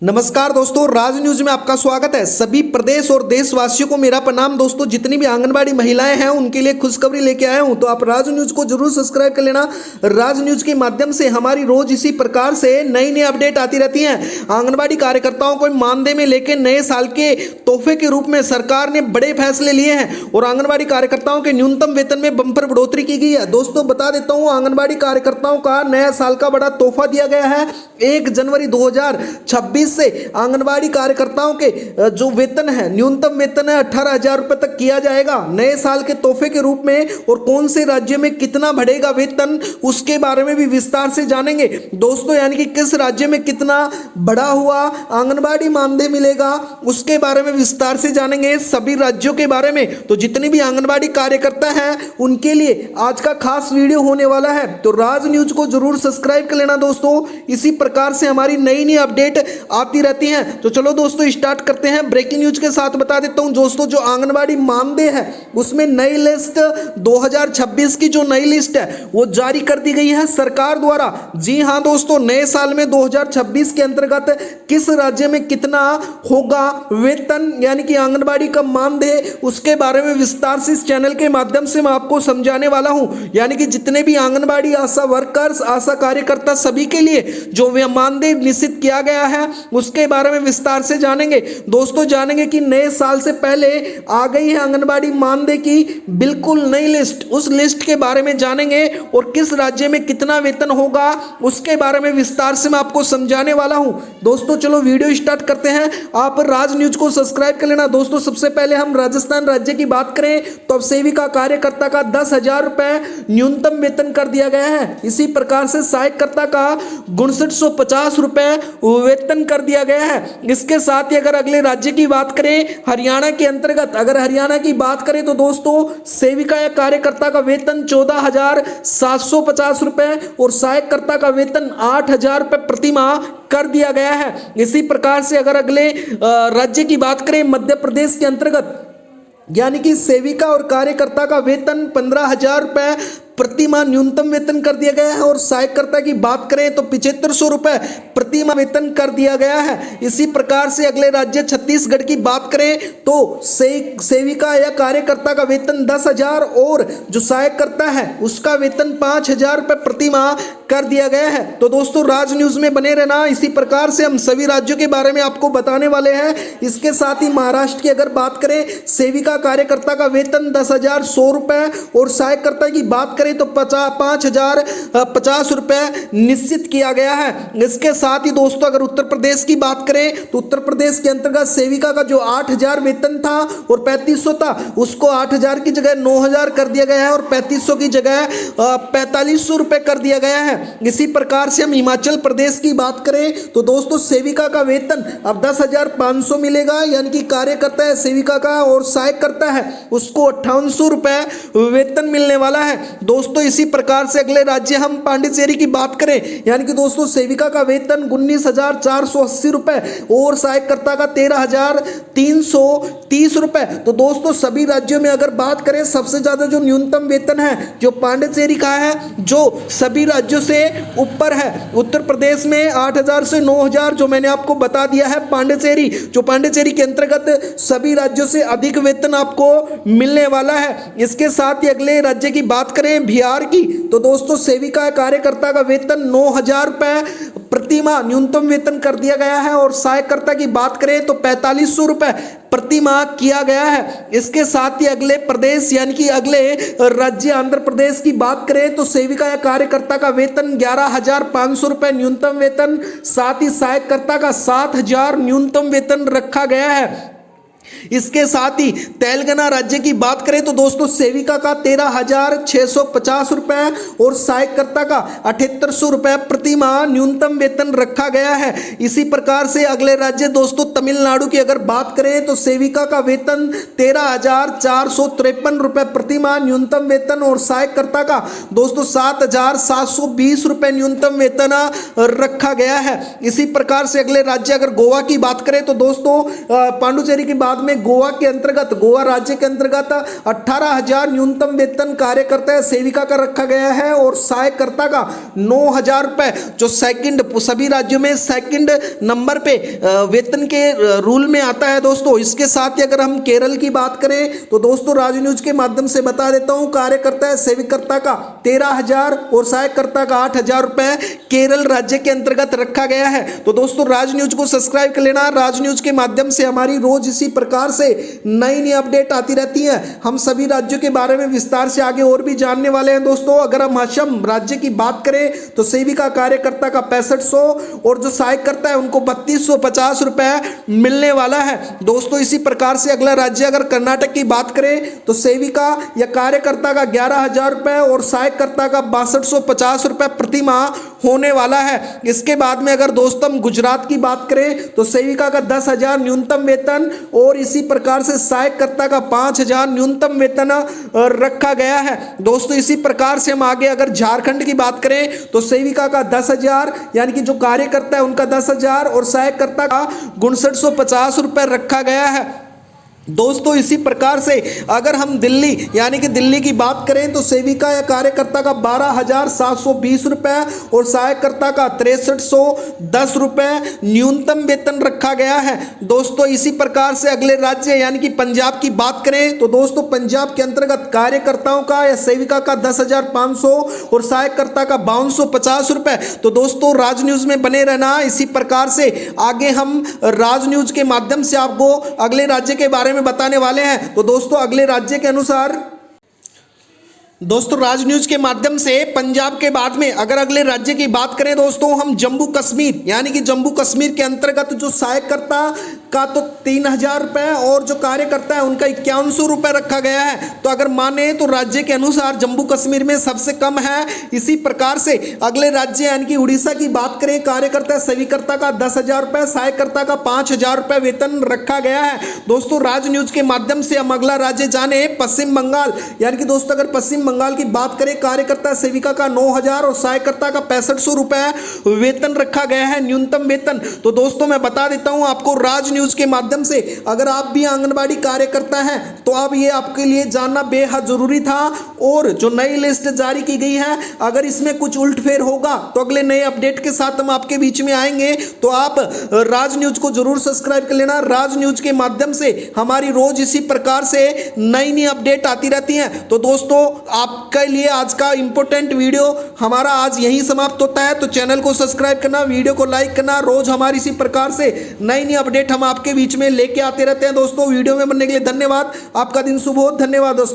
नमस्कार दोस्तों, राज न्यूज में आपका स्वागत है। सभी प्रदेश और देशवासियों को मेरा प्रणाम। दोस्तों, जितनी भी आंगनबाड़ी महिलाएं हैं उनके लिए खुशखबरी लेके आया हूं, तो आप राज न्यूज को जरूर सब्सक्राइब कर लेना। राज न्यूज के माध्यम से हमारी रोज इसी प्रकार से नई नई अपडेट आती रहती हैं। आंगनबाड़ी कार्यकर्ताओं को मानदेय में लेकर नए साल के तोहफे के रूप में सरकार ने बड़े फैसले लिए हैं और आंगनबाड़ी कार्यकर्ताओं के न्यूनतम वेतन में बंपर बढ़ोतरी की गई है। दोस्तों, बता देता हूँ, आंगनबाड़ी कार्यकर्ताओं का नया साल का बड़ा तोहफा दिया गया है। 1 जनवरी 2026 से आंगनबाड़ी कार्यकर्ताओं के जो वेतन है, न्यूनतम वेतन है 18,000 रुपए तक किया जाएगा नए साल के तोहफे के रूप में। और कौन से राज्य में कितना बढ़ेगा वेतन, उसके बारे में भी विस्तार से जानेंगे दोस्तों। यानी कि किस राज्य में कितना बढ़ा हुआ आंगनबाड़ी मानदेय मिलेगा, उसके बारे में विस्तार से जानेंगे, सभी राज्यों के बारे में। तो जितनी भी आंगनबाड़ी कार्यकर्ता हैं उनके लिए आज का खास वीडियो होने वाला है, तो राज न्यूज को जरूर सब्सक्राइब कर लेना दोस्तों। इसी प्रकार से हमारी नई नई अपडेट आती रहती हैं। तो चलो दोस्तों, स्टार्ट करते हैं। ब्रेकिंग न्यूज के साथ बता देता हूं दोस्तों, जो आंगनबाड़ी मानदेय है उसमें नई लिस्ट 2026 की जो नई लिस्ट है वो जारी कर दी गई है सरकार द्वारा। जी हां दोस्तों, नए साल में 2026 के अंतर्गत किस राज्य में कितना होगा वेतन, यानी कि आंगनबाड़ी का मानदेय, उसके बारे में विस्तार से इस चैनल के माध्यम से मैं आपको समझाने वाला हूं। यानी कि जितने भी आंगनबाड़ी आशा वर्कर्स, आशा कार्यकर्ता, सभी के लिए जो मानदेय निश्चित किया गया है उसके बारे में विस्तार से जानेंगे दोस्तों। जानेंगे कि नए साल से पहले आ गई है आंगनबाड़ी मानदेय की बिल्कुल नई लिस्ट, उस लिस्ट के बारे में जानेंगे और किस राज्य में कितना वेतन होगा उसके बारे में विस्तार से मैं आपको समझाने वाला हूं दोस्तों। चलो वीडियो स्टार्ट करते हैं। आप राज न्यूज को सब्सक्राइब कर लेना दोस्तों। सबसे पहले हम राजस्थान राज्य की बात करें तो अब सेविका कार्यकर्ता का 10,000 रुपए न्यूनतम वेतन कर दिया गया है। इसी प्रकार से सहायकर्ता का 6,950 रुपए वेतन कर दिया गया है। इसके साथ ही अगर अगले राज्य की बात करें, हरियाणा के अंतर्गत अगर हरियाणा की बात करें तो दोस्तों सेविका या कार्यकर्ता का वेतन 14,750 रुपए और सहायकर्ता का वेतन 8,000 रुपए प्रति माह कर दिया गया है। इसी प्रकार से अगर अगले राज्य की बात करें, मध्य प्रदेश के अंतर्गत यानी कि सेविका और कार्यकर्ता का वेतन 15,000 रुपए प्रति माह न्यूनतम वेतन कर दिया गया है और सहायकर्ता की बात करें तो 7,500 रुपए प्रति माह वेतन कर दिया गया है। इसी प्रकार से अगले राज्य छत्तीसगढ़ की बात करें तो सेविका या कार्यकर्ता का वेतन 10,000 और जो सहायकर्ता है उसका वेतन 5,000 रुपए प्रति माह कर दिया गया है। तो दोस्तों, राज न्यूज में बने रहना। इसी प्रकार से हम सभी राज्यों के बारे में आपको बताने वाले हैं। इसके साथ ही महाराष्ट्र की अगर बात करें, सेविका कार्यकर्ता का वेतन 10,100 रुपए और सहायकर्ता की बात तो 5,050 रुपए निश्चित किया गया है। इसके साथ ही दोस्तों, अगर उत्तर प्रदेश की बात करें तो उत्तर प्रदेश के अंतर्गत सेविका का जो 8,000 वेतन था और 3,500 था, उसको 8,000 की जगह 9,000 कर दिया गया है और 3,500 की जगह 4,500 रुपए कर दिया गया है। इसी प्रकार से हम हिमाचल प्रदेश की बात करें तो दोस्तों सेविका का वेतन अब 10,500 मिलेगा, यानी कि कार्यकर्ता है सेविका का और सहायकर्ता है उसको 5,800 रुपए वेतन मिलने वाला है दोस्तों। इसी प्रकार से अगले राज्य हम पांडिचेरी की बात करें, यानी कि दोस्तों सेविका का वेतन 19,480 रुपए और सहायकर्ता का 13,330 रुपए। तो दोस्तों सभी राज्यों में अगर बात करें, सबसे ज्यादा जो न्यूनतम वेतन है जो पांडिचेरी का है, जो सभी राज्यों से ऊपर है। उत्तर प्रदेश में 8,000 से 9,000 जो मैंने आपको बता दिया है। पांडिचेरी के अंतर्गत सभी राज्यों से अधिक वेतन आपको मिलने वाला है। इसके साथ ही अगले राज्य की बात करें बिहार की तो दोस्तों सेविका कार्यकर्ता का वेतन 9,000 रुपए प्रति माह न्यूनतम वेतन कर दिया गया है और सहायकर्ता की बात करें तो 4,500 रुपए प्रति माह किया गया है। इसके साथ ही अगले प्रदेश यानी कि अगले राज्य आंध्र प्रदेश की बात करें तो सेविका या कार्यकर्ता का वेतन 11,500 रुपए न्यूनतम वेतन, साथ ही सहायकर्ता का 7,000 न्यूनतम वेतन रखा गया है। इसके साथ ही तेलंगाना राज्य की बात करें तो दोस्तों सेविका का 13,650 रुपए और सहायकर्ता का 7,800 रुपए प्रति माह न्यूनतम वेतन रखा गया है। इसी प्रकार से अगले राज्य दोस्तों तमिलनाडु की अगर बात करें तो सेविका का वेतन 13,453 रुपए प्रति माह न्यूनतम वेतन और सहायकर्ता का दोस्तों 7,720 रुपए न्यूनतम वेतन रखा गया है। इसी प्रकार से अगले राज्य अगर गोवा की बात करें तो दोस्तों पांडुचेरी की बात बाद में गोवा के अंतर्गत, गोवा राज्य के अंतर्गत 18,000 न्यूनतम वेतन कार्यकर्ता या सेविका का रखा गया है और सहायकर्ता का 9,000 रुपए, जो सेकंड सभी राज्यों में सेकंड नंबर पे वेतन के रूल में आता है दोस्तों। इसके साथ ही अगर हम केरल की बात करें तो दोस्तों राज न्यूज के माध्यम से बता देता हूं, कार्यकर्ता या सेविकर्ता का 13,000 और सहायकर्ता का 8,000 रुपए केरल राज्य के अंतर्गत रखा गया है। तो दोस्तों राज न्यूज को सब्सक्राइब कर लेना। राज न्यूज के माध्यम से हमारी रोज इसी प्रकार से नई नई अपडेट आती रहती है। हम सभी राज्यों के बारे में विस्तार से आगे और भी जानने वाले हैं दोस्तों। अगर हम असम राज्य की बात करें तो सेविका कार्यकर्ता का 6500 और जो सहायकर्ता है उनको 3250 रुपए मिलने वाला है दोस्तों। इसी प्रकार से अगला राज्य अगर कर्नाटक की बात करें तो सेविका या कार्यकर्ता का 11,000 रुपए और सहायकर्ता का 6250 रुपए प्रति माह होने वाला है। इसके बाद में अगर दोस्तों हम गुजरात की बात करें तो सेविका का 10,000 न्यूनतम वेतन और इसी प्रकार से सहायकर्ता का 5,000 न्यूनतम वेतन रखा गया है दोस्तों। इसी प्रकार से हम आगे अगर झारखंड की बात करें तो सेविका का 10,000 यानी कि जो कार्यकर्ता है उनका 10,000 और सहायकर्ता का 5950 रुपए रखा गया है दोस्तों। इसी प्रकार से अगर हम दिल्ली यानी कि दिल्ली की बात करें तो सेविका या कार्यकर्ता का 12,720 रुपए और सहायकर्ता का 6310 रुपए न्यूनतम वेतन रखा गया है दोस्तों। इसी प्रकार से अगले राज्य यानी कि पंजाब की बात करें तो दोस्तों पंजाब के अंतर्गत कार्यकर्ताओं का या सेविका का 10,500 और सहायकर्ता का 5250 रुपए। तो दोस्तों राज न्यूज में बने रहना। इसी प्रकार से आगे हम राज न्यूज के माध्यम से आपको अगले राज्य के बारे में बताने वाले हैं। तो दोस्तों अगले राज्य के अनुसार दोस्तों राज न्यूज के माध्यम से पंजाब के बाद में अगर अगले राज्य की बात करें दोस्तों हम जम्मू कश्मीर यानी कि जम्मू कश्मीर के अंतर्गत जो सहायकर्ता का तो 3,000 रुपए और जो कार्यकर्ता है उनका 5100 रुपए रखा गया है। तो अगर माने तो राज्य के अनुसार जम्मू कश्मीर में सबसे कम है। इसी प्रकार से अगले राज्य यानी कि उड़ीसा की बात करें, कार्यकर्ता सेविकर्ता का 10,000 रुपए, सहायकर्ता का 5,000 रुपए वेतन रखा गया है दोस्तों। राज न्यूज के माध्यम से हम अगला राज्य जाने पश्चिम बंगाल यानी कि दोस्तों अगर पश्चिम बंगाल की बात करें, कार्यकर्ता सेविका का 9,000 और सहायकर्ता का 6500 रुपए वेतन रखा गया है न्यूनतम वेतन। तो दोस्तों मैं बता देता हूं आपको राज न्यूज के माध्यम से अगर आप भी आंगनबाड़ी कार्यकर्ता हैं तो अब ये आपके लिए जानना बेहद जरूरी था। और जो नई लिस्ट जारी की गई है अगर इसमें कुछ उल्टफेर होगा तो अगले नए अपडेट के साथ हम आपके बीच में आएंगे। तो आप राज न्यूज को जरूर सब्सक्राइब कर लेना। राज न्यूज के माध्यम से हमारी रोज इसी प्रकार से नई नई अपडेट आती रहती हैं। तो दोस्तों आपके लिए आज का इंपॉर्टेंट वीडियो हमारा आज यहीं समाप्त होता है। तो चैनल को सब्सक्राइब करना, वीडियो को लाइक करना। रोज हमारी इसी प्रकार से नई नई अपडेट हम आपके बीच में लेके आते रहते हैं दोस्तों। वीडियो में बनने के लिए धन्यवाद। आपका दिन शुभ हो। धन्यवाद दोस्तों।